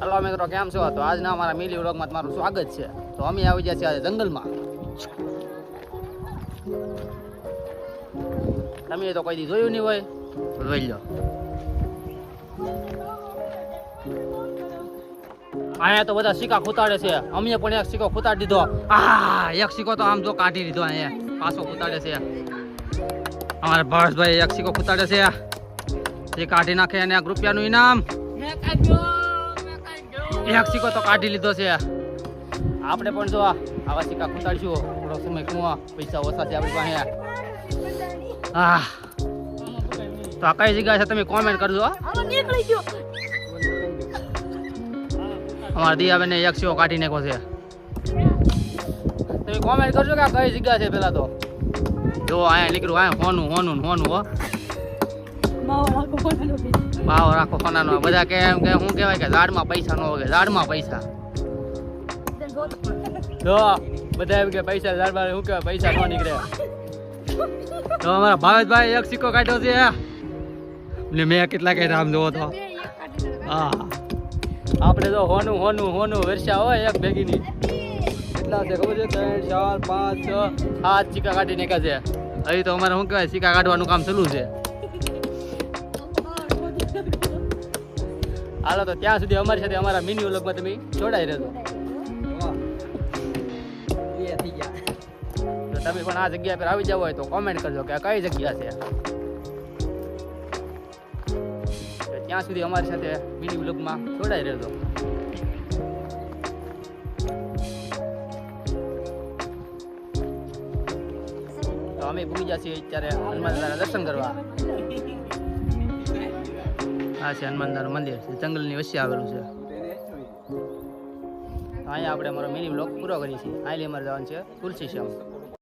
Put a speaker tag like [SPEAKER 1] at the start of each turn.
[SPEAKER 1] Hello મિત્રો, કેમ છો? તો આજના અમારા મિલી વ્લોગમાં તમારું સ્વાગત છે. તો અમે આવી ગયા છીએ આજે જંગલમાં. તમે તો કોઈ દી જોયું નહીં હોય તો જોઈ લો. અહીંયા તો બધા સિક્કા ખૂતાડે છે. અમે પણ એક સિક્કો ખૂતાડી દીધો. એક સિક્કો તો આમ જો કાઢી દીધો. અહીંયા પાછો ખૂતાડે છે. અમારા ભાવેશભાઈ એક સિક્કો ખૂતાડે છે. એ કાઢી નાખે અને 1 રૂપિયાનું ઇનામ. એક સિક્કો તો કાઢી લીધો છે. આપણે પણ જો આવા સિક્કા ખૂતાડીશું. થોડો સમય કુવા પૈસા ઓછા છે આપણી પાસે. તો આ કઈ જગ્યા છે તમે કોમેન્ટ કરજો. અમારા દિયાબેને એક સિક્કો કાઢી નાખ્યો છે. તમે કોમેન્ટ કરજો કે આ કઈ જગ્યા છે. પેલા તો જો અહીંયા નીકળ્યું. અહીંયા હોનું હો ભાવ રાખો ફોનાનો. બધા કે એમ કે શું કહેવાય કે ઝાડમાં પૈસા ન હોય. ઝાડમાં પૈસા જો બધા એમ કે પૈસા ઝાડમાં શું કહેવાય પૈસા ન નીકળે. તો અમારા ભાવેશભાઈ એક સિક્કો કાઢ્યો છે ને મેં કેટલા કાઢ્યા આમ જોવો તો. હા આપણે તો હોનું વર્ષા હોય એક ભેગીની કેટલા છે ખબર છે? 3 4 5 6 7 સિક્કા કાઢી નાખ્યા છે. અહીં તો અમારે શું કહેવાય સિક્કા કાઢવાનું કામ ચાલુ છે. હાલો તો ત્યાં સુધી અમારી સાથે અમારા મિની વ્લોગમાં તમે જોડાઈ રહેજો. તો તમે પણ આ જગ્યા પર આવી જાવ હોય તો કોમેન્ટ કરજો કે આ કઈ જગ્યા છે. ત્યાં સુધી અમારી સાથે મિની વ્લોગમાં જોડાઈ રહેજો. તો અમે ભૂલી ગયા છીએ અત્યારે હનુમાનદાના દર્શન કરવા. આ છે હનુમાનદાનું મંદિર. જંગલની વચ્ચે આવેલું છે. અહીંયા આપણે અમારો મિની વ્લોગ પૂરો કરીએ છીએ. અહીં અમારે જવાનું છે તુલસી શ્યામ.